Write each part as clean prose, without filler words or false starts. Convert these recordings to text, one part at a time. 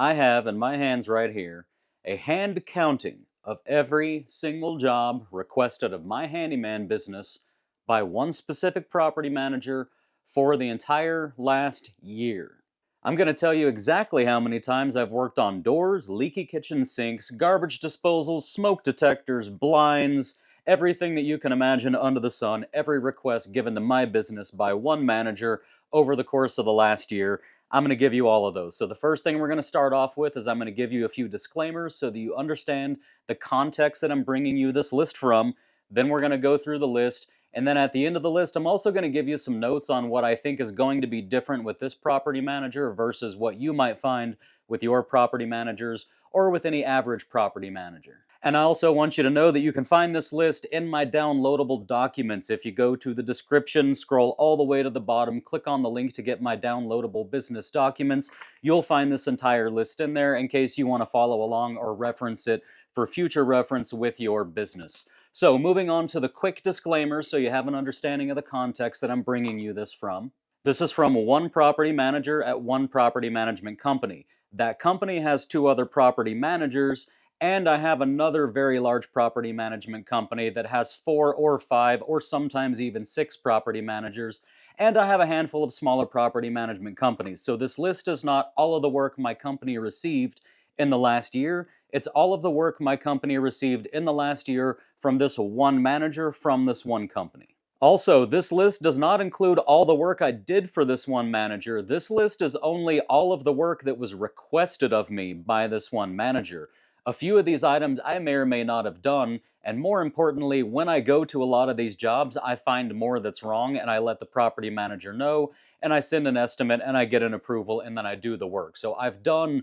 I have in my hands right here a hand counting of every single job requested of my handyman business by one specific property manager for the entire last year. I'm going to tell you exactly how many times I've worked on doors, leaky kitchen sinks, garbage disposals, smoke detectors, blinds, everything that you can imagine under the sun, every request given to my business by one manager over the course of the last year. I'm going to give you all of those. So the first thing we're going to start off with is I'm going to give you a few disclaimers so that you understand the context that I'm bringing you this list from. Then we're going to go through the list. And then at the end of the list, I'm also going to give you some notes on what I think is going to be different with this property manager versus what you might find with your property managers or with any average property manager. And I also want you to know that you can find this list in my downloadable documents. If you go to the description, scroll all the way to the bottom, click on the link to get my downloadable business documents, you'll find this entire list in there in case you want to follow along or reference it for future reference with your business. So moving on to the quick disclaimers so you have an understanding of the context that I'm bringing you this from. This is from one property manager at one property management company. That company has two other property managers, and I have another very large property management company that has 4 or 5 or sometimes even 6 property managers. And I have a handful of smaller property management companies. So this list is not all of the work my company received in the last year. It's all of the work my company received in the last year from this one manager from this one company. Also, this list does not include all the work I did for this one manager. This list is only all of the work that was requested of me by this one manager. A few of these items I may or may not have done, and more importantly, when I go to a lot of these jobs, I find more that's wrong and I let the property manager know, and I send an estimate and I get an approval and then I do the work. So I've done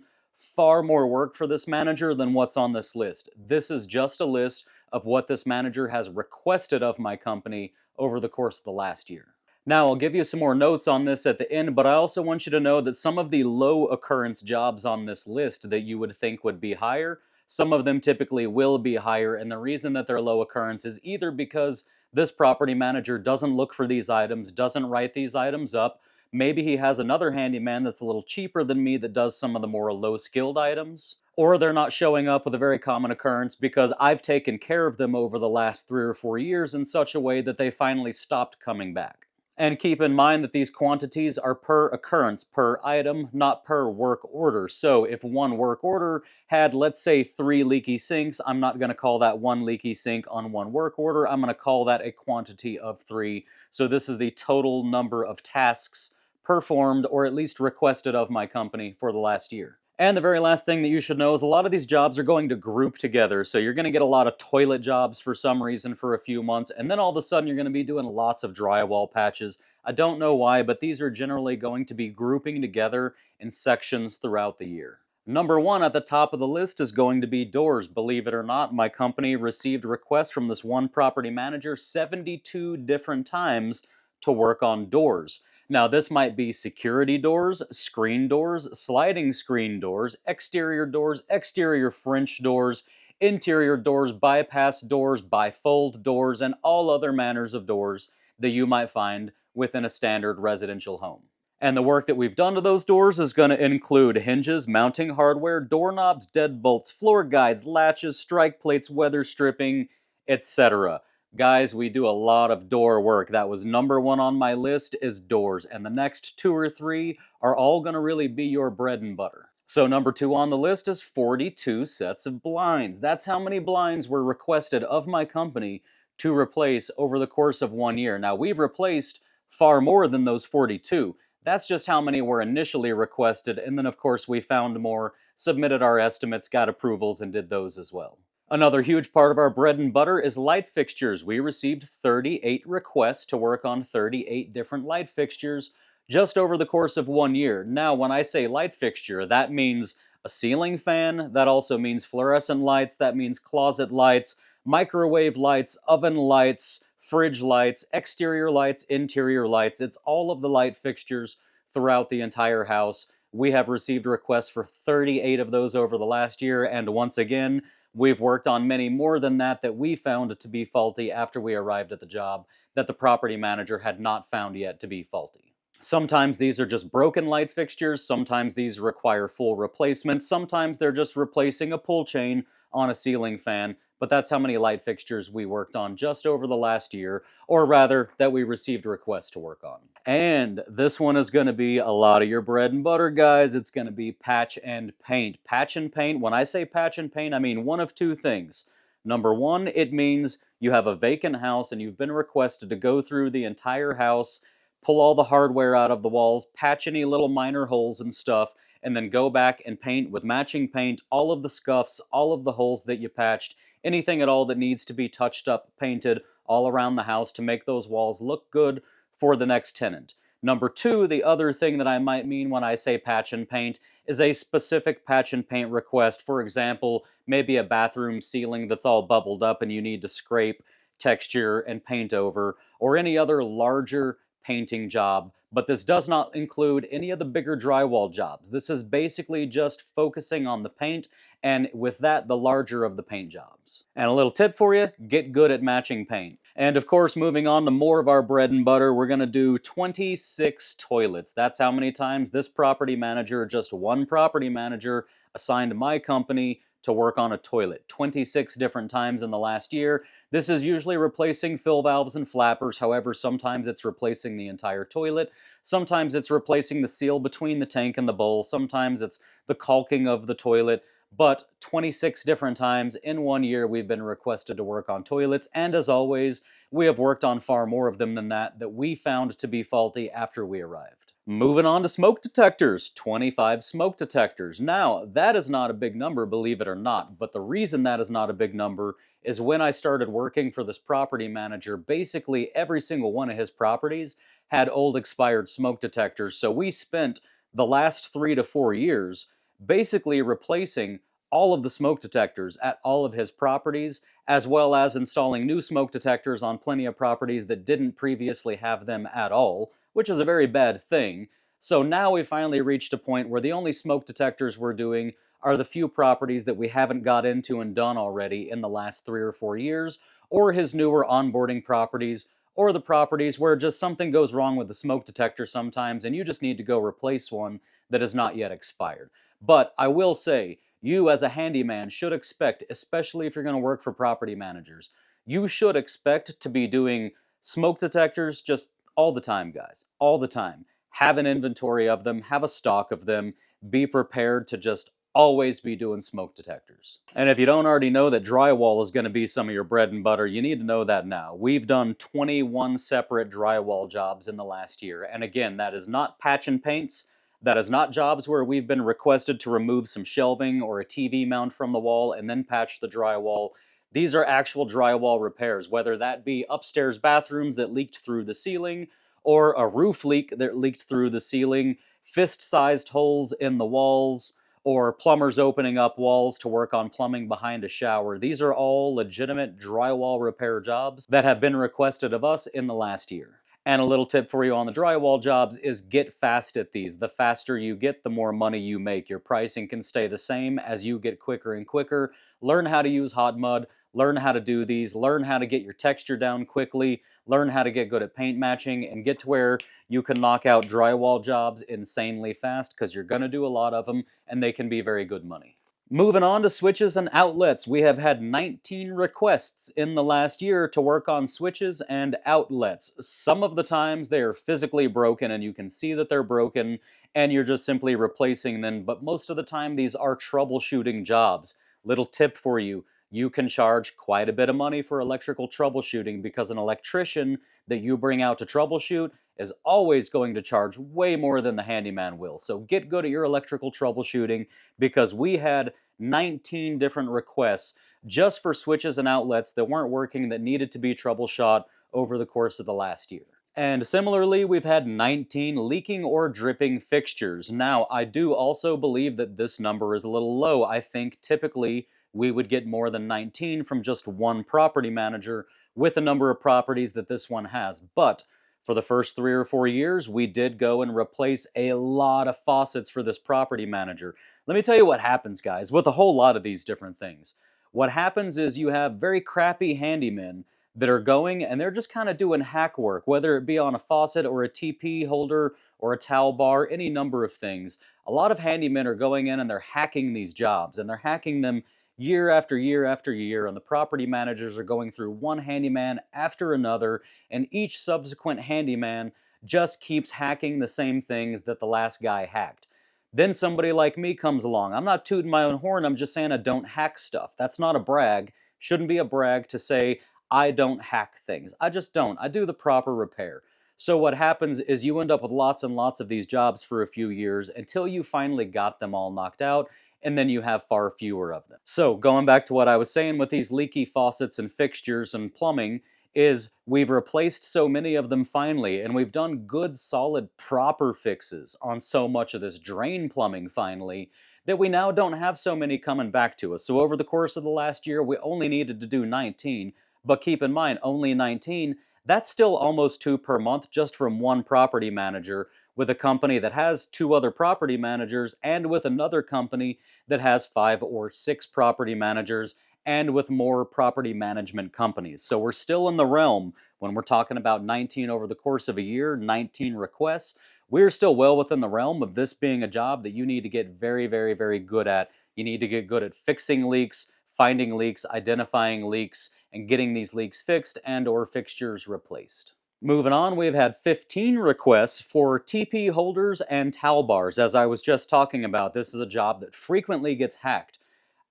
far more work for this manager than what's on this list. This is just a list of what this manager has requested of my company over the course of the last year. Now, I'll give you some more notes on this at the end, but I also want you to know that some of the low occurrence jobs on this list that you would think would be higher, some of them typically will be higher, and the reason that they're low occurrence is either because this property manager doesn't look for these items, doesn't write these items up, maybe he has another handyman that's a little cheaper than me that does some of the more low-skilled items, or they're not showing up with a very common occurrence because I've taken care of them over the last 3 or 4 years in such a way that they finally stopped coming back. And keep in mind that these quantities are per occurrence, per item, not per work order. So if one work order had, let's say, 3 leaky sinks, I'm not going to call that one leaky sink on one work order. I'm going to call that a quantity of 3. So this is the total number of tasks performed or at least requested of my company for the last year. And the very last thing that you should know is a lot of these jobs are going to group together. So you're going to get a lot of toilet jobs for some reason for a few months, and then all of a sudden you're going to be doing lots of drywall patches. I don't know why, but these are generally going to be grouping together in sections throughout the year. Number 1 at the top of the list is going to be doors. Believe it or not, my company received requests from this one property manager 72 different times to work on doors. Now, this might be security doors, screen doors, sliding screen doors, exterior French doors, interior doors, bypass doors, bifold doors, and all other manners of doors that you might find within a standard residential home. And the work that we've done to those doors is going to include hinges, mounting hardware, doorknobs, deadbolts, floor guides, latches, strike plates, weather stripping, etc. Guys, we do a lot of door work. That was number 1 on my list is doors. And the next 2 or 3 are all going to really be your bread and butter. So number 2 on the list is 42 sets of blinds. That's how many blinds were requested of my company to replace over the course of 1 year. Now, we've replaced far more than those 42. That's just how many were initially requested. And then, of course, we found more, submitted our estimates, got approvals, and did those as well. Another huge part of our bread and butter is light fixtures. We received 38 requests to work on 38 different light fixtures just over the course of 1 year. Now, when I say light fixture, that means a ceiling fan, that also means fluorescent lights, that means closet lights, microwave lights, oven lights, fridge lights, exterior lights, interior lights. It's all of the light fixtures throughout the entire house. We have received requests for 38 of those over the last year, and once again, we've worked on many more than that that we found to be faulty after we arrived at the job that the property manager had not found yet to be faulty. Sometimes these are just broken light fixtures, sometimes these require full replacements, sometimes they're just replacing a pull chain on a ceiling fan, but that's how many light fixtures we worked on just over the last year, or rather, that we received requests to work on. And this one is going to be a lot of your bread and butter, guys. It's going to be patch and paint. Patch and paint, when I say patch and paint, I mean one of two things. Number one, it means you have a vacant house and you've been requested to go through the entire house, pull all the hardware out of the walls, patch any little minor holes and stuff, and then go back and paint with matching paint all of the scuffs, all of the holes that you patched, anything at all that needs to be touched up, painted all around the house to make those walls look good for the next tenant. Number two, the other thing that I might mean when I say patch and paint is a specific patch and paint request. For example, maybe a bathroom ceiling that's all bubbled up and you need to scrape, texture, and paint over, or any other larger painting job, but this does not include any of the bigger drywall jobs. This is basically just focusing on the paint, and with that, the larger of the paint jobs. And a little tip for you, get good at matching paint. And of course, moving on to more of our bread and butter, we're going to do 26 toilets. That's how many times this property manager, just one property manager, assigned my company to work on a toilet. 26 different times in the last year. This is usually replacing fill valves and flappers. However, sometimes it's replacing the entire toilet. Sometimes it's replacing the seal between the tank and the bowl. Sometimes it's the caulking of the toilet. But 26 different times in 1 year we've been requested to work on toilets, and as always, we have worked on far more of them than that we found to be faulty after we arrived. Moving on to smoke detectors, 25 smoke detectors. Now, that is not a big number, believe it or not, but the reason that is not a big number is when I started working for this property manager, basically every single one of his properties had old expired smoke detectors, so we spent the last 3 to 4 years basically replacing all of the smoke detectors at all of his properties, as well as installing new smoke detectors on plenty of properties that didn't previously have them at all, which is a very bad thing. So now we finally reached a point where the only smoke detectors we're doing are the few properties that we haven't got into and done already in the last 3 or 4 years, or his newer onboarding properties, or the properties where just something goes wrong with the smoke detector sometimes and you just need to go replace one that is not yet expired. But I will say, you as a handyman should expect, especially if you're going to work for property managers, you should expect to be doing smoke detectors just all the time, guys. All the time. Have an inventory of them, have a stock of them, be prepared to just always be doing smoke detectors. And if you don't already know that drywall is going to be some of your bread and butter, you need to know that now. We've done 21 separate drywall jobs in the last year. And again, that is not patch and paints. That is not jobs where we've been requested to remove some shelving or a TV mount from the wall and then patch the drywall. These are actual drywall repairs, whether that be upstairs bathrooms that leaked through the ceiling, or a roof leak that leaked through the ceiling, fist-sized holes in the walls, or plumbers opening up walls to work on plumbing behind a shower. These are all legitimate drywall repair jobs that have been requested of us in the last year. And a little tip for you on the drywall jobs is get fast at these. The faster you get, the more money you make. Your pricing can stay the same as you get quicker and quicker. Learn how to use hot mud, learn how to do these, learn how to get your texture down quickly, learn how to get good at paint matching, and get to where you can knock out drywall jobs insanely fast, because you're going to do a lot of them and they can be very good money. Moving on to switches and outlets, we have had 19 requests in the last year to work on switches and outlets. Some of the times they are physically broken and you can see that they're broken and you're just simply replacing them, but most of the time these are troubleshooting jobs. Little tip for you, you can charge quite a bit of money for electrical troubleshooting, because an electrician that you bring out to troubleshoot is always going to charge way more than the handyman will. So get good at your electrical troubleshooting, because we had 19 different requests just for switches and outlets that weren't working, that needed to be troubleshot over the course of the last year. And similarly, we've had 19 leaking or dripping fixtures. Now, I do also believe that this number is a little low. I think typically we would get more than 19 from just one property manager with the number of properties that this one has. But for the first 3 or 4 years, we did go and replace a lot of faucets for this property manager. Let me tell you what happens, guys, with a whole lot of these different things. What happens is you have very crappy handymen that are going and they're just kind of doing hack work, whether it be on a faucet or a TP holder or a towel bar, any number of things. A lot of handymen are going in and they're hacking these jobs, and they're hacking them year after year after year, and the property managers are going through one handyman after another, and each subsequent handyman just keeps hacking the same things that the last guy hacked. Then somebody like me comes along. I'm not tooting my own horn, I'm just saying I don't hack stuff. That's not a brag. Shouldn't be a brag to say I don't hack things. I just don't. I do the proper repair. So what happens is you end up with lots and lots of these jobs for a few years until you finally got them all knocked out, and then you have far fewer of them. So going back to what I was saying with these leaky faucets and fixtures and plumbing, is we've replaced so many of them finally, and we've done good, solid, proper fixes on so much of this drain plumbing finally, that we now don't have so many coming back to us. So over the course of the last year, we only needed to do 19, but keep in mind, only 19, that's still almost 2 per month just from one property manager, with a company that has 2 other property managers, and with another company that has 5 or 6 property managers, and with more property management companies. So we're still in the realm, when we're talking about 19 over the course of a year, 19 requests, we're still well within the realm of this being a job that you need to get very, very, very good at. You need to get good at fixing leaks, finding leaks, identifying leaks, and getting these leaks fixed and or fixtures replaced. Moving on, we've had 15 requests for TP holders and towel bars. As I was just talking about, this is a job that frequently gets hacked.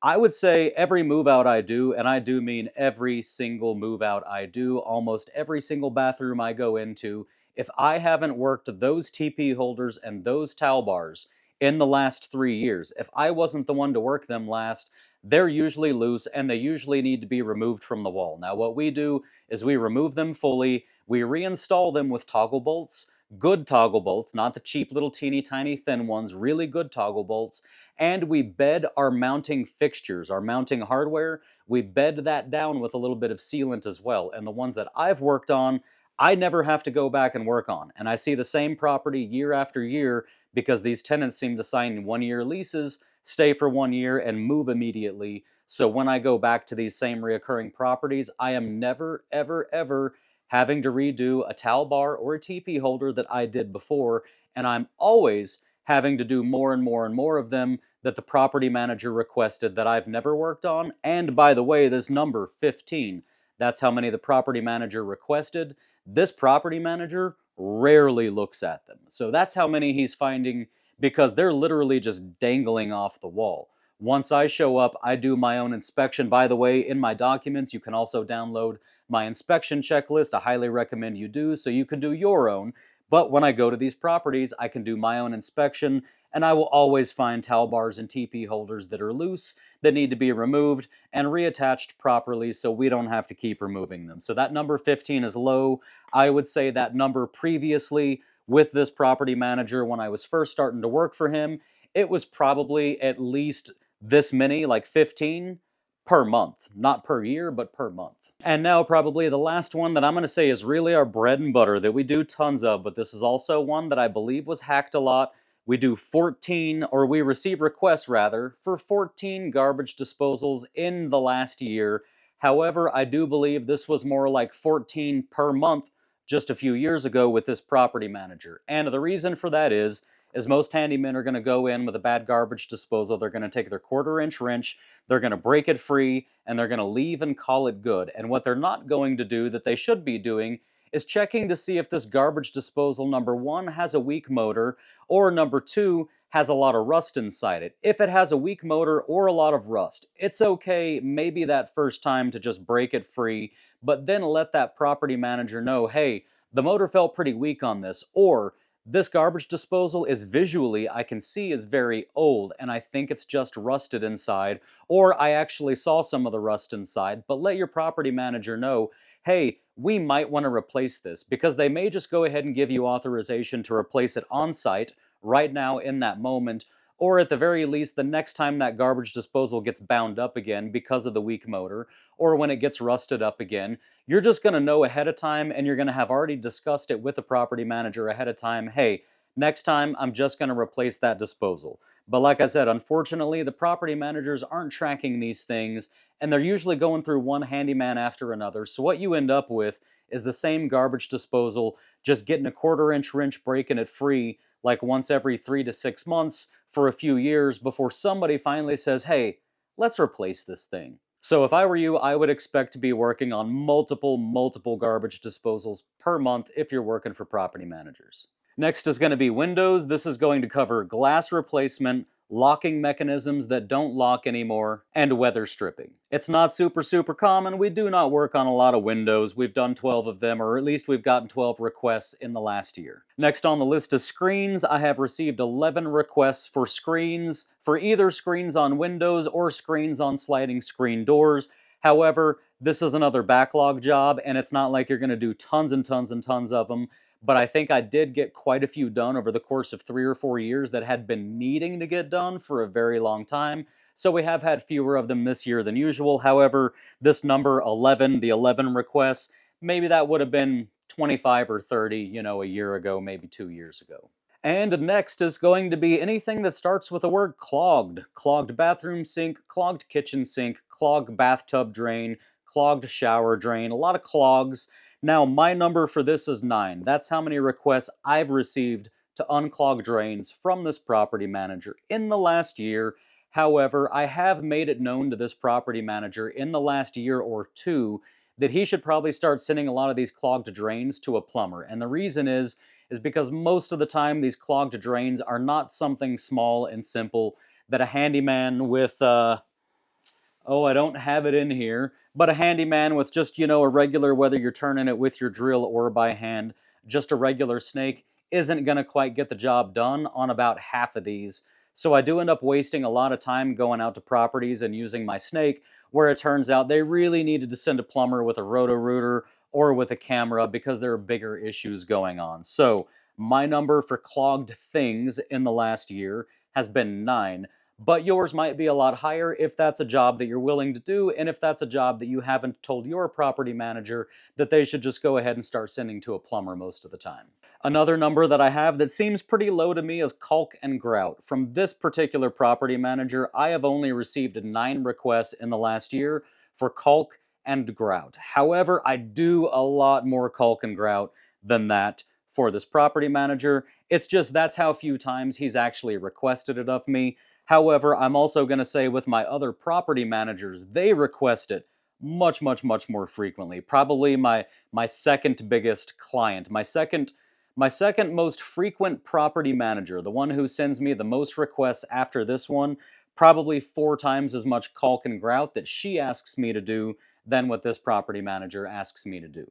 I would say every move out I do, and I do mean every single move out I do, almost every single bathroom I go into, if I haven't worked those TP holders and those towel bars in the last 3 years, if I wasn't the one to work them last, they're usually loose and they usually need to be removed from the wall. Now what we do is we remove them fully, we reinstall them with toggle bolts, good toggle bolts, not the cheap little teeny tiny thin ones, really good toggle bolts, and we bed our mounting fixtures, our mounting hardware, we bed that down with a little bit of sealant as well. And the ones that I've worked on, I never have to go back and work on. And I see the same property year after year because these tenants seem to sign 1-year leases, stay for 1 year, and move immediately. So when I go back to these same reoccurring properties, I am never, ever, ever having to redo a towel bar or a TP holder that I did before, and I'm always having to do more and more and more of them that the property manager requested that I've never worked on. And by the way, this number, 15, that's how many the property manager requested. This property manager rarely looks at them. So that's how many he's finding, because they're literally just dangling off the wall. Once I show up, I do my own inspection. By the way, in my documents, you can also download my inspection checklist. I highly recommend you do, so you can do your own. But when I go to these properties, I can do my own inspection, and I will always find towel bars and TP holders that are loose, that need to be removed and reattached properly so we don't have to keep removing them. So that number 15 is low. I would say that number previously with this property manager, when I was first starting to work for him, it was probably at least this many, like 15 per month. Not per year, but per month. And now probably the last one that I'm going to say is really our bread and butter that we do tons of, but this is also one that I believe was hacked a lot. We do 14, or we receive requests rather, for 14 garbage disposals in the last year. However, I do believe this was more like 14 per month just a few years ago with this property manager. And the reason for that is most handymen are going to go in with a bad garbage disposal. They're going to take their 1/4-inch wrench, they're going to break it free, and they're going to leave and call it good. And what they're not going to do that they should be doing is checking to see if this garbage disposal, number 1, has a weak motor, or number 2, has a lot of rust inside it. If it has a weak motor or a lot of rust, it's okay maybe that first time to just break it free, but then let that property manager know, hey, the motor felt pretty weak on this, or this garbage disposal is visually, I can see, is very old, and I think it's just rusted inside, or I actually saw some of the rust inside, but let your property manager know, hey, we might want to replace this, because they may just go ahead and give you authorization to replace it on site, right now in that moment, or at the very least the next time that garbage disposal gets bound up again because of the weak motor, or when it gets rusted up again, you're just going to know ahead of time, and you're going to have already discussed it with the property manager ahead of time, hey, next time I'm just going to replace that disposal. But like I said, unfortunately, the property managers aren't tracking these things, and they're usually going through one handyman after another, so what you end up with is the same garbage disposal, just getting a 1/4 inch wrench, breaking it free like once every 3 to 6 months for a few years before somebody finally says, hey, let's replace this thing. So if I were you, I would expect to be working on multiple garbage disposals per month if you're working for property managers. Next is going to be windows. This is going to cover glass replacement, locking mechanisms that don't lock anymore, and weather stripping. It's not super common. We do not work on a lot of windows. We've done 12 of them, or at least we've gotten 12 requests in the last year. Next on the list is screens. I have received 11 requests for screens, for either screens on windows or screens on sliding screen doors. However, this is another backlog job, and it's not like you're going to do tons and tons of them. But I think I did get quite a few done over the course of 3 or 4 years that had been needing to get done for a very long time. So we have had fewer of them this year than usual. However, this number 11, the 11 requests, maybe that would have been 25 or 30, a year ago, maybe 2 years ago. And next is going to be anything that starts with the word clogged. Clogged bathroom sink, clogged kitchen sink, clogged bathtub drain, clogged shower drain, a lot of clogs. Now, my number for this is 9. That's how many requests I've received to unclog drains from this property manager in the last year. However, I have made it known to this property manager in the last year or two that he should probably start sending a lot of these clogged drains to a plumber. And the reason is because most of the time these clogged drains are not something small and simple that a handyman with I don't have it in here, but a handyman with just, a regular, whether you're turning it with your drill or by hand, just a regular snake, isn't going to quite get the job done on about half of these. So I do end up wasting a lot of time going out to properties and using my snake, where it turns out they really needed to send a plumber with a roto-rooter or with a camera because there are bigger issues going on. So my number for clogged things in the last year has been 9. But yours might be a lot higher if that's a job that you're willing to do, and if that's a job that you haven't told your property manager that they should just go ahead and start sending to a plumber most of the time. Another number that I have that seems pretty low to me is caulk and grout. From this particular property manager, I have only received 9 requests in the last year for caulk and grout. However, I do a lot more caulk and grout than that for this property manager. It's just that's how few times he's actually requested it of me. However, I'm also going to say with my other property managers, they request it much more frequently. Probably my second biggest client, my second most frequent property manager, the one who sends me the most requests after this one, probably 4 times as much caulk and grout that she asks me to do than what this property manager asks me to do.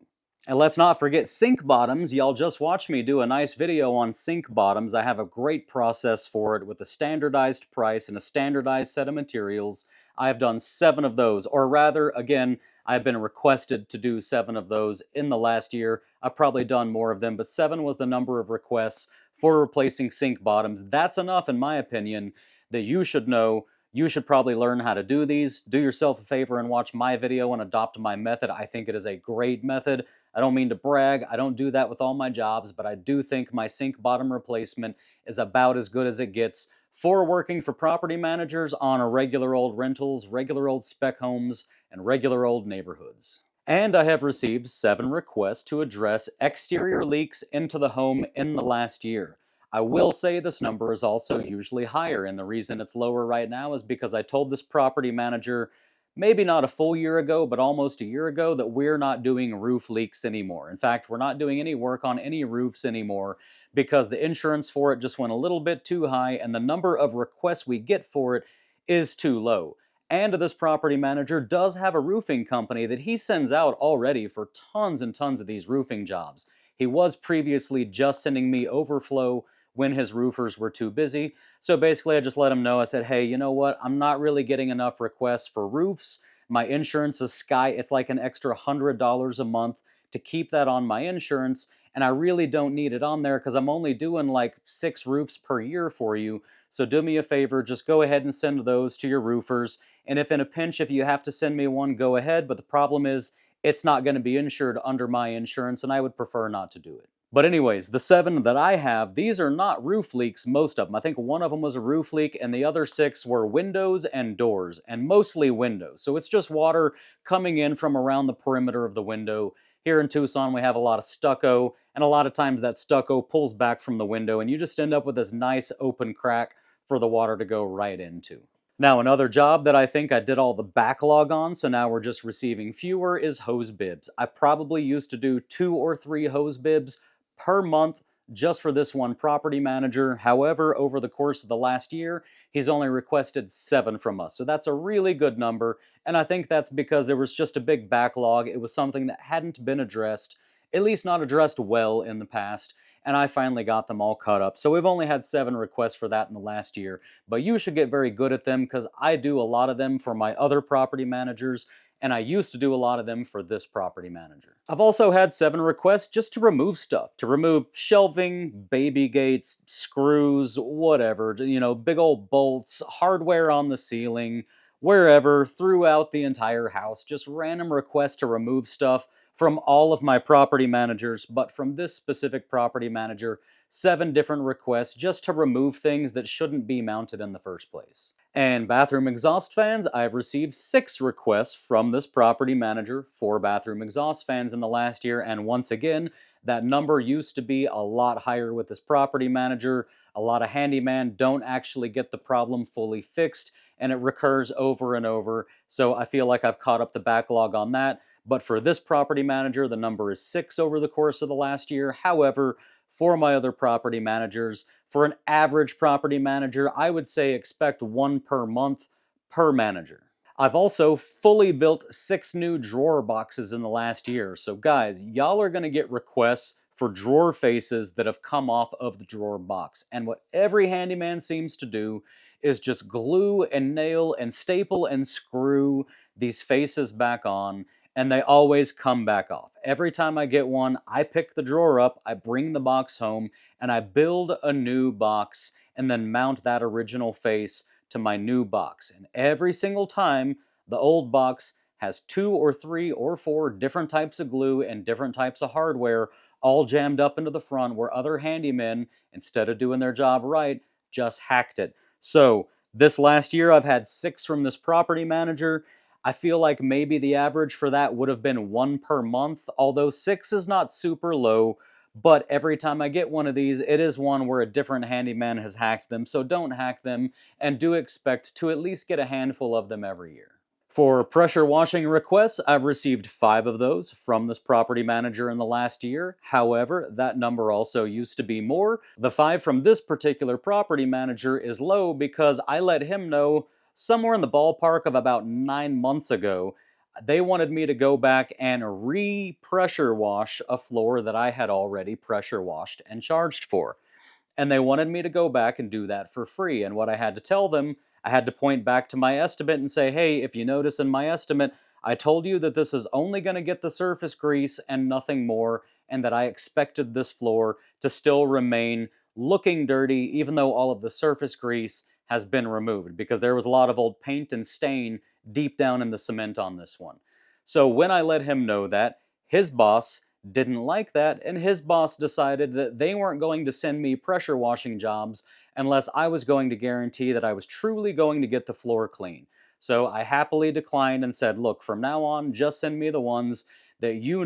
And let's not forget sink bottoms. Y'all just watched me do a nice video on sink bottoms. I have a great process for it with a standardized price and a standardized set of materials. I have done 7 of those, or rather, again, I've been requested to do 7 of those in the last year. I've probably done more of them, but 7 was the number of requests for replacing sink bottoms. That's enough, in my opinion, that you should know. You should probably learn how to do these. Do yourself a favor and watch my video and adopt my method. I think it is a great method. I don't mean to brag, I don't do that with all my jobs, but I do think my sink bottom replacement is about as good as it gets for working for property managers on regular old rentals, regular old spec homes, and regular old neighborhoods. And I have received 7 requests to address exterior leaks into the home in the last year. I will say this number is also usually higher, and the reason it's lower right now is because I told this property manager maybe not a full year ago, but almost a year ago, that we're not doing roof leaks anymore. In fact, we're not doing any work on any roofs anymore because the insurance for it just went a little bit too high and the number of requests we get for it is too low. And this property manager does have a roofing company that he sends out already for tons and tons of these roofing jobs. He was previously just sending me overflow when his roofers were too busy. So basically I just let him know, I said, hey, you know what? I'm not really getting enough requests for roofs. My insurance is it's like an extra $100 a month to keep that on my insurance. And I really don't need it on there because I'm only doing like 6 roofs per year for you. So do me a favor, just go ahead and send those to your roofers. And if in a pinch, if you have to send me one, go ahead. But the problem is it's not going to be insured under my insurance and I would prefer not to do it. But anyways, the 7 that I have, these are not roof leaks, most of them. I think one of them was a roof leak, and the other 6 were windows and doors, and mostly windows. So it's just water coming in from around the perimeter of the window, Here in Tucson, we have a lot of stucco, and a lot of times that stucco pulls back from the window, and you just end up with this nice open crack for the water to go right into. Now, another job that I think I did all the backlog on, so now we're just receiving fewer, is hose bibs. I probably used to do 2 or 3 hose bibs per month just for this one property manager. However, over the course of the last year, he's only requested 7 from us. So that's a really good number, and I think that's because there was just a big backlog. It was something that hadn't been addressed, at least not addressed well in the past, and I finally got them all caught up. So we've only had 7 requests for that in the last year, but you should get very good at them because I do a lot of them for my other property managers, and I used to do a lot of them for this property manager. I've also had 7 requests just to remove stuff, to remove shelving, baby gates, screws, whatever, you know, big old bolts, hardware on the ceiling, wherever, throughout the entire house, just random requests to remove stuff from all of my property managers, but from this specific property manager, 7 different requests just to remove things that shouldn't be mounted in the first place. And bathroom exhaust fans, I've received 6 requests from this property manager for bathroom exhaust fans in the last year, and once again, that number used to be a lot higher with this property manager. A lot of handyman don't actually get the problem fully fixed, and it recurs over and over, so I feel like I've caught up the backlog on that. But for this property manager, the number is 6 over the course of the last year. However, for my other property managers, for an average property manager, I would say expect 1 per month per manager. I've also fully built 6 new drawer boxes in the last year. So guys, y'all are going to get requests for drawer faces that have come off of the drawer box. And what every handyman seems to do is just glue and nail and staple and screw these faces back on, and they always come back off. Every time I get one, I pick the drawer up, I bring the box home, and I build a new box and then mount that original face to my new box. And every single time, the old box has 2 or 3 or 4 different types of glue and different types of hardware all jammed up into the front, where other handymen, instead of doing their job right, just hacked it. So this last year, I've had 6 from this property manager. I feel like maybe the average for that would have been 1 per month, although 6 is not super low, but every time I get one of these, it is one where a different handyman has hacked them, so don't hack them, and do expect to at least get a handful of them every year. For pressure washing requests, I've received 5 of those from this property manager in the last year. However, that number also used to be more. The 5 from this particular property manager is low because I let him know somewhere in the ballpark of about 9 months ago, they wanted me to go back and re-pressure wash a floor that I had already pressure washed and charged for. And they wanted me to go back and do that for free. And what I had to tell them, I had to point back to my estimate and say, hey, if you notice in my estimate, I told you that this is only going to get the surface grease and nothing more, and that I expected this floor to still remain looking dirty, even though all of the surface grease has been removed, because there was a lot of old paint and stain deep down in the cement on this one. So when I let him know that, his boss didn't like that, and his boss decided that they weren't going to send me pressure washing jobs unless I was going to guarantee that I was truly going to get the floor clean. So I happily declined and said, look, from now on, just send me the ones that you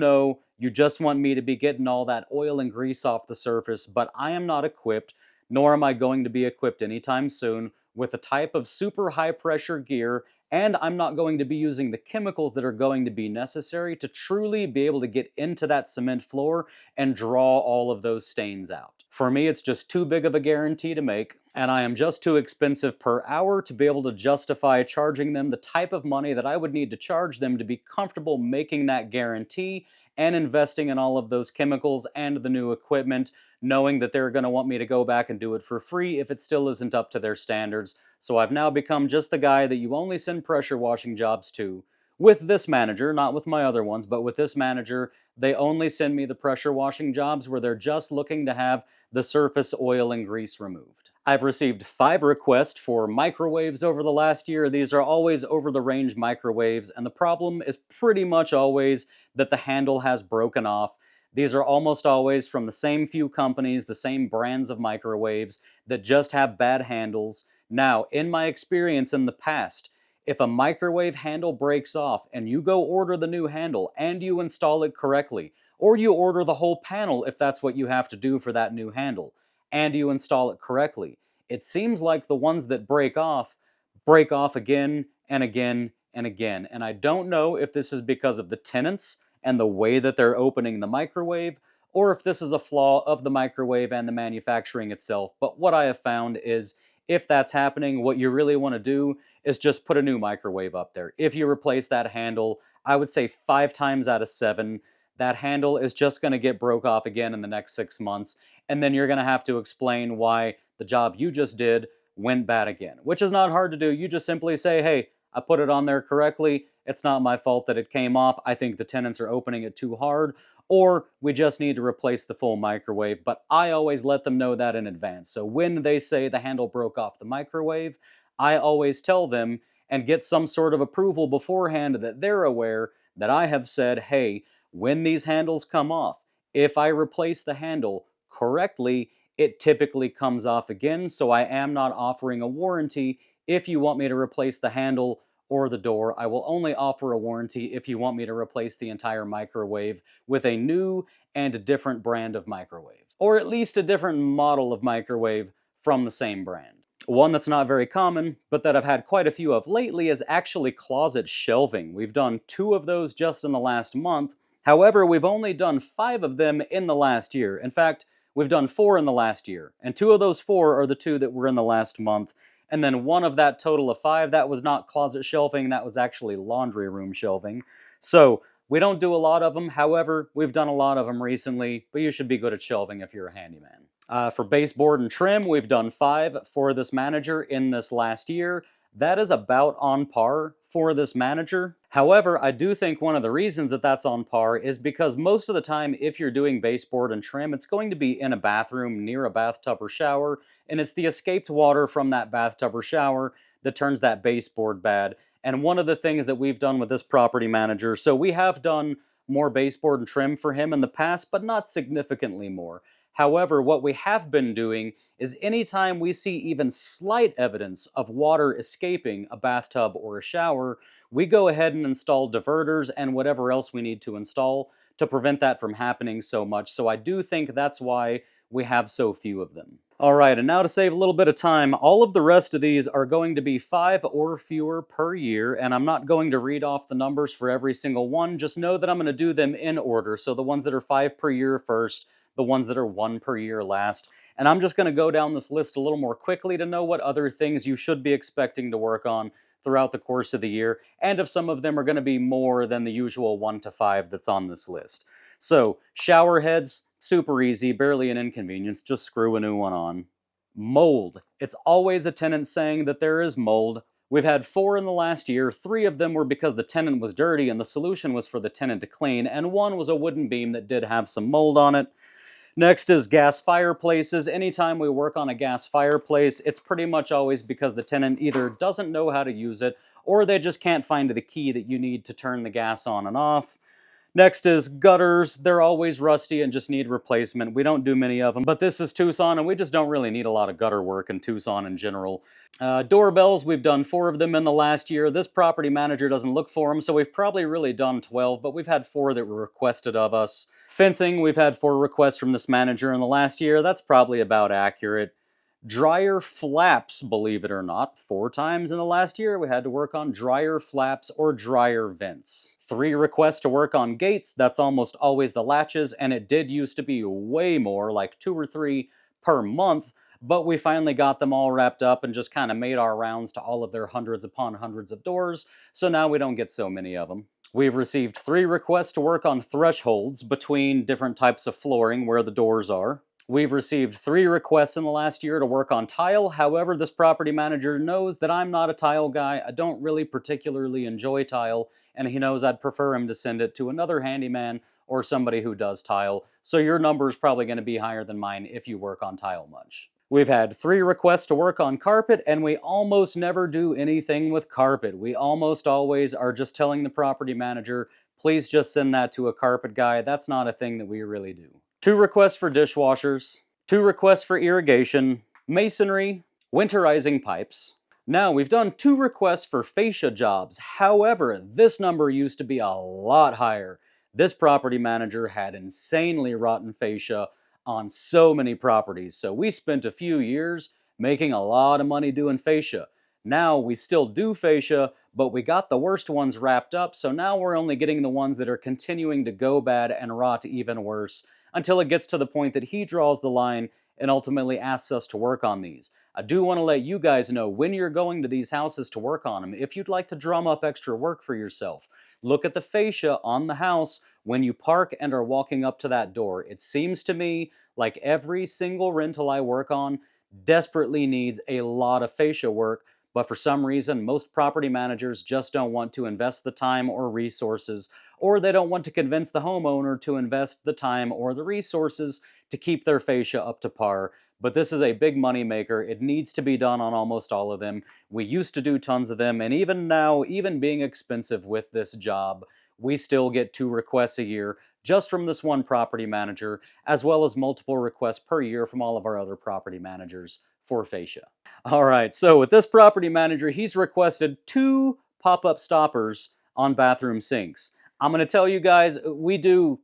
just want me to be getting all that oil and grease off the surface, but I am not equipped, nor am I going to be equipped anytime soon with the type of super high pressure gear, and I'm not going to be using the chemicals that are going to be necessary to truly be able to get into that cement floor and draw all of those stains out. For me, it's just too big of a guarantee to make, and I am just too expensive per hour to be able to justify charging them the type of money that I would need to charge them to be comfortable making that guarantee and investing in all of those chemicals and the new equipment, knowing that they're going to want me to go back and do it for free if it still isn't up to their standards. So I've now become just the guy that you only send pressure washing jobs to. With this manager, not with my other ones, but with this manager, they only send me the pressure washing jobs where they're just looking to have the surface oil and grease removed. I've received 5 requests for microwaves over the last year. These are always over-the-range microwaves, and the problem is pretty much always that the handle has broken off. These are almost always from the same few companies, the same brands of microwaves that just have bad handles. Now, in my experience in the past, if a microwave handle breaks off and you go order the new handle and you install it correctly, or you order the whole panel if that's what you have to do for that new handle, and you install it correctly, it seems like the ones that break off again and again and again. And I don't know if this is because of the tenants and the way that they're opening the microwave, or if this is a flaw of the microwave and the manufacturing itself. But what I have found is if that's happening, what you really want to do is just put a new microwave up there. If you replace that handle, I would say 5 times out of 7, that handle is just going to get broke off again in the next 6 months. And then you're going to have to explain why the job you just did went bad again, which is not hard to do. You just simply say, hey, I put it on there correctly. It's not my fault that it came off. I think the tenants are opening it too hard, or we just need to replace the full microwave. But I always let them know that in advance. So when they say the handle broke off the microwave, I always tell them and get some sort of approval beforehand that they're aware that I have said, hey, when these handles come off, if I replace the handle correctly, it typically comes off again. So I am not offering a warranty if you want me to replace the handle or the door. I will only offer a warranty if you want me to replace the entire microwave with a new and different brand of microwave, or at least a different model of microwave from the same brand. One that's not very common, but that I've had quite a few of lately, is actually closet shelving. We've done 2 of those just in the last month. However, we've only done 5 of them in the last year. In fact, we've done 4 in the last year, and 2 of those 4 are the 2 that were in the last month. And then 1 of that total of 5, that was not closet shelving, that was actually laundry room shelving. So we don't do a lot of them. However, we've done a lot of them recently, but you should be good at shelving if you're a handyman. For baseboard and trim, we've done 5 for this manager in this last year. That is about on par for this manager. However, I do think one of the reasons that that's on par is because most of the time, if you're doing baseboard and trim, it's going to be in a bathroom near a bathtub or shower, and it's the escaped water from that bathtub or shower that turns that baseboard bad. And one of the things that we've done with this property manager, so we have done more baseboard and trim for him in the past, but not significantly more. However, what we have been doing is anytime we see even slight evidence of water escaping a bathtub or a shower, we go ahead and install diverters and whatever else we need to install to prevent that from happening so much. So I do think that's why we have so few of them. All right, and now to save a little bit of time, all of the rest of these are going to be 5 or fewer per year, and I'm not going to read off the numbers for every single one. Just know that I'm going to do them in order. So the ones that are 5 per year first, the ones that are 1 per year last. And I'm just going to go down this list a little more quickly to know what other things you should be expecting to work on throughout the course of the year, and if some of them are going to be more than the usual 1 to 5 that's on this list. So, shower heads, super easy, barely an inconvenience, just screw a new one on. Mold. It's always a tenant saying that there is mold. We've had 4 in the last year. 3 of them were because the tenant was dirty and the solution was for the tenant to clean, and 1 was a wooden beam that did have some mold on it. Next is gas fireplaces. Anytime we work on a gas fireplace, it's pretty much always because the tenant either doesn't know how to use it, or they just can't find the key that you need to turn the gas on and off. Next is gutters. They're always rusty and just need replacement. We don't do many of them, but this is Tucson, and we just don't really need a lot of gutter work in Tucson in general. Doorbells, we've done 4 of them in the last year. This property manager doesn't look for them, so we've probably really done 12, but we've had 4 that were requested of us. Fencing, we've had 4 requests from this manager in the last year. That's probably about accurate. Dryer flaps, believe it or not, 4 times in the last year we had to work on dryer flaps or dryer vents. 3 requests to work on gates. That's almost always the latches, and it did used to be way more, like 2 or 3 per month, but we finally got them all wrapped up and just kind of made our rounds to all of their hundreds upon hundreds of doors, so now we don't get so many of them. We've received 3 requests to work on thresholds between different types of flooring where the doors are. We've received 3 requests in the last year to work on tile. However, this property manager knows that I'm not a tile guy. I don't really particularly enjoy tile, and he knows I'd prefer him to send it to another handyman or somebody who does tile. So your number is probably going to be higher than mine if you work on tile much. We've had 3 requests to work on carpet, and we almost never do anything with carpet. We almost always are just telling the property manager, please just send that to a carpet guy. That's not a thing that we really do. 2 requests for dishwashers, 2 requests for irrigation, masonry, winterizing pipes, Now, we've done 2 requests for fascia jobs. However, this number used to be a lot higher. This property manager had insanely rotten fascia on so many properties, so we spent a few years making a lot of money doing fascia. Now, we still do fascia, but we got the worst ones wrapped up, so now we're only getting the ones that are continuing to go bad and rot even worse, until it gets to the point that he draws the line and ultimately asks us to work on these. I do want to let you guys know when you're going to these houses to work on them, if you'd like to drum up extra work for yourself, look at the fascia on the house when you park and are walking up to that door. It seems to me like every single rental I work on desperately needs a lot of fascia work, but for some reason, most property managers just don't want to invest the time or resources, or they don't want to convince the homeowner to invest the time or the resources to keep their fascia up to par. But this is a big money maker. It needs to be done on almost all of them. We used to do tons of them, and even now, even being expensive with this job, we still get 2 requests a year just from this one property manager, as well as multiple requests per year from all of our other property managers for fascia. All right, so with this property manager, he's requested 2 pop-up stoppers on bathroom sinks. I'm going to tell you guys, we do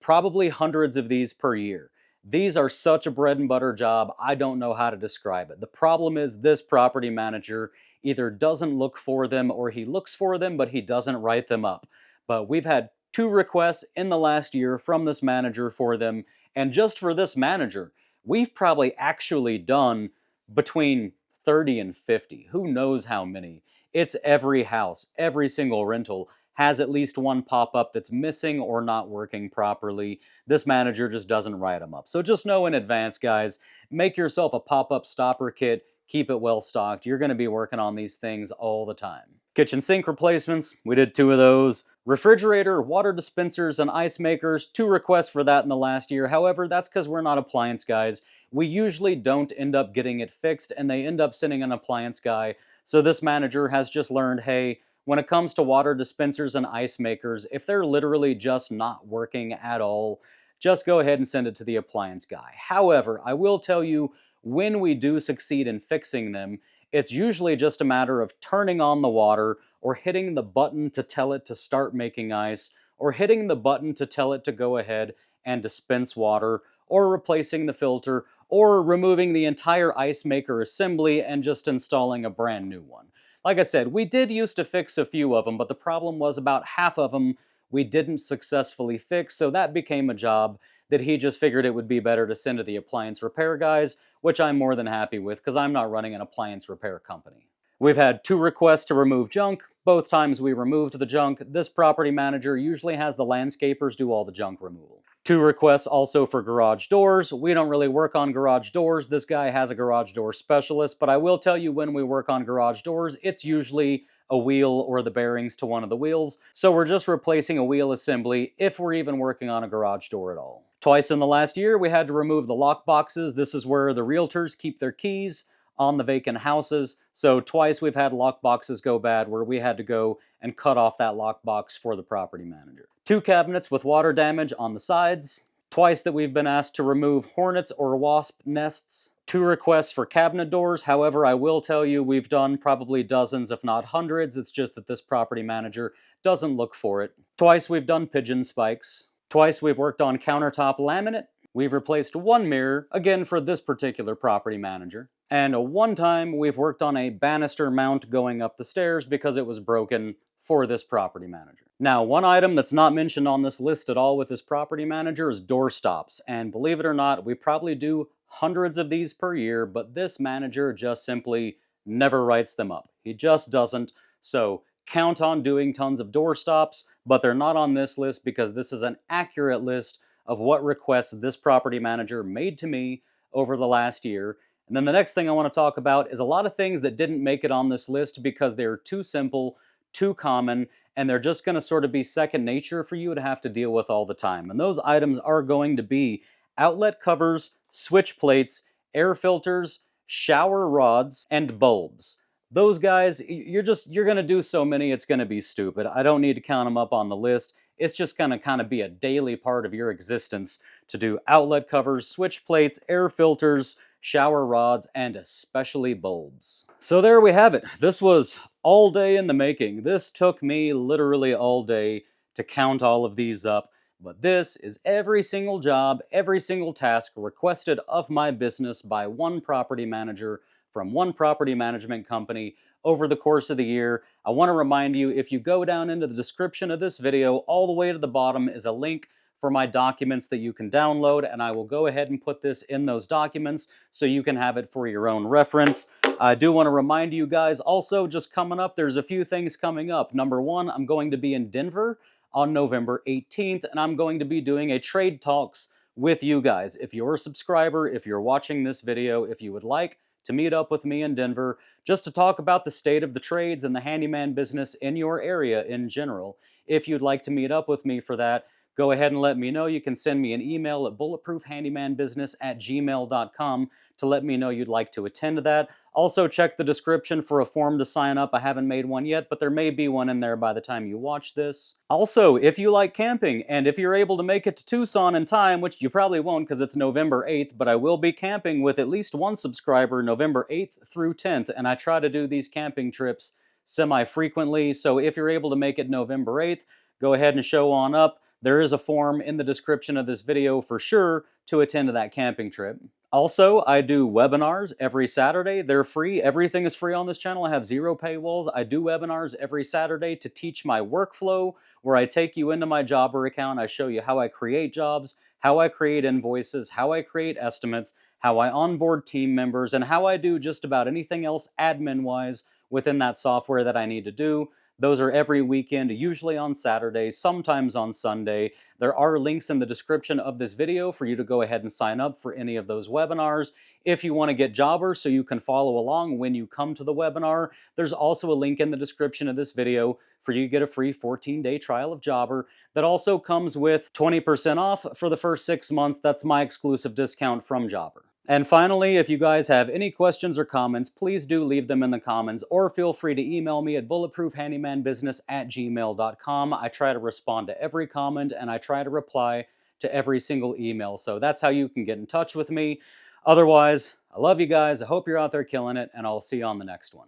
probably hundreds of these per year. These are such a bread and butter job, I don't know how to describe it. The problem is this property manager either doesn't look for them or he looks for them, but he doesn't write them up. But we've had 2 requests in the last year from this manager for them, and just for this manager, we've probably actually done between 30 and 50. Who knows how many? It's every house, every single rental has at least one pop-up that's missing or not working properly. This manager just doesn't write them up. So just know in advance, guys, make yourself a pop-up stopper kit, keep it well stocked. You're going to be working on these things all the time. Kitchen sink replacements, we did 2 of those. Refrigerator, water dispensers, and ice makers, 2 requests for that in the last year. However, that's because we're not appliance guys. We usually don't end up getting it fixed, and they end up sending an appliance guy. So this manager has just learned, hey, when it comes to water dispensers and ice makers, if they're literally just not working at all, just go ahead and send it to the appliance guy. However, I will tell you, when we do succeed in fixing them, it's usually just a matter of turning on the water or hitting the button to tell it to start making ice, or hitting the button to tell it to go ahead and dispense water, or replacing the filter, or removing the entire ice maker assembly and just installing a brand new one. Like I said, we did used to fix a few of them, but the problem was about half of them we didn't successfully fix, so that became a job that he just figured it would be better to send to the appliance repair guys, which I'm more than happy with because I'm not running an appliance repair company. We've had 2 requests to remove junk. Both times we removed the junk. This property manager usually has the landscapers do all the junk removal. 2 requests also for garage doors. We don't really work on garage doors. This guy has a garage door specialist, but I will tell you when we work on garage doors, it's usually a wheel or the bearings to one of the wheels. So we're just replacing a wheel assembly if we're even working on a garage door at all. Twice in the last year, we had to remove the lock boxes. This is where the realtors keep their keys on the vacant houses. So twice we've had lock boxes go bad where we had to go and cut off that lock box for the property manager. 2 cabinets with water damage on the sides. Twice that we've been asked to remove hornets or wasp nests. 2 requests for cabinet doors. However, I will tell you we've done probably dozens if not hundreds. It's just that this property manager doesn't look for it. Twice we've done pigeon spikes. Twice we've worked on countertop laminate. We've replaced 1 mirror, again for this particular property manager. And 1 time we've worked on a banister mount going up the stairs because it was broken for this property manager. Now, 1 item that's not mentioned on this list at all with this property manager is door stops. And believe it or not, we probably do hundreds of these per year, but this manager just simply never writes them up. He just doesn't. So count on doing tons of door stops, but they're not on this list because this is an accurate list of what requests this property manager made to me over the last year. And then the next thing I want to talk about is a lot of things that didn't make it on this list because they're too simple, too common, and they're just going to sort of be second nature for you to have to deal with all the time. And those items are going to be outlet covers, switch plates, air filters, shower rods, and bulbs. Those guys, you're going to do so many, it's going to be stupid. I don't need to count them up on the list. It's just going to kind of be a daily part of your existence to do outlet covers, switch plates, air filters, shower rods, and especially bulbs. So there we have it. This was all day in the making. This took me literally all day to count all of these up. But this is every single job, every single task requested of my business by one property manager from one property management company over the course of the year. I want to remind you, if you go down into the description of this video, all the way to the bottom is a link for my documents that you can download, and I will go ahead and put this in those documents so you can have it for your own reference. I do want to remind you guys also, just coming up, there's a few things coming up. Number one, I'm going to be in Denver on November 18th, and I'm going to be doing a trade talks with you guys. If you're a subscriber, if you're watching this video, if you would like to meet up with me in Denver, just to talk about the state of the trades and the handyman business in your area in general, if you'd like to meet up with me for that, go ahead and let me know. You can send me an email at bulletproofhandymanbusiness@gmail.com to let me know you'd like to attend to that. Also, check the description for a form to sign up. I haven't made one yet, but there may be one in there by the time you watch this. Also, if you like camping, and if you're able to make it to Tucson in time, which you probably won't because it's November 8th, but I will be camping with at least one subscriber November 8th through 10th, and I try to do these camping trips semi-frequently, so if you're able to make it November 8th, go ahead and show on up. There is a form in the description of this video for sure to attend to that camping trip. Also, I do webinars every Saturday. They're free. Everything is free on this channel. I have 0 paywalls. I do webinars every Saturday to teach my workflow, where I take you into my Jobber account. I show you how I create jobs, how I create invoices, how I create estimates, how I onboard team members, and how I do just about anything else admin-wise within that software that I need to do. Those are every weekend, usually on Saturday, sometimes on Sunday. There are links in the description of this video for you to go ahead and sign up for any of those webinars. If you want to get Jobbers so you can follow along when you come to the webinar, there's also a link in the description of this video for you to get a free 14-day trial of Jobber that also comes with 20% off for the first 6 months. That's my exclusive discount from Jobber. And finally, if you guys have any questions or comments, please do leave them in the comments, or feel free to email me at bulletproofhandymanbusiness@gmail.com. I try to respond to every comment, and I try to reply to every single email. So that's how you can get in touch with me. Otherwise, I love you guys. I hope you're out there killing it, and I'll see you on the next one.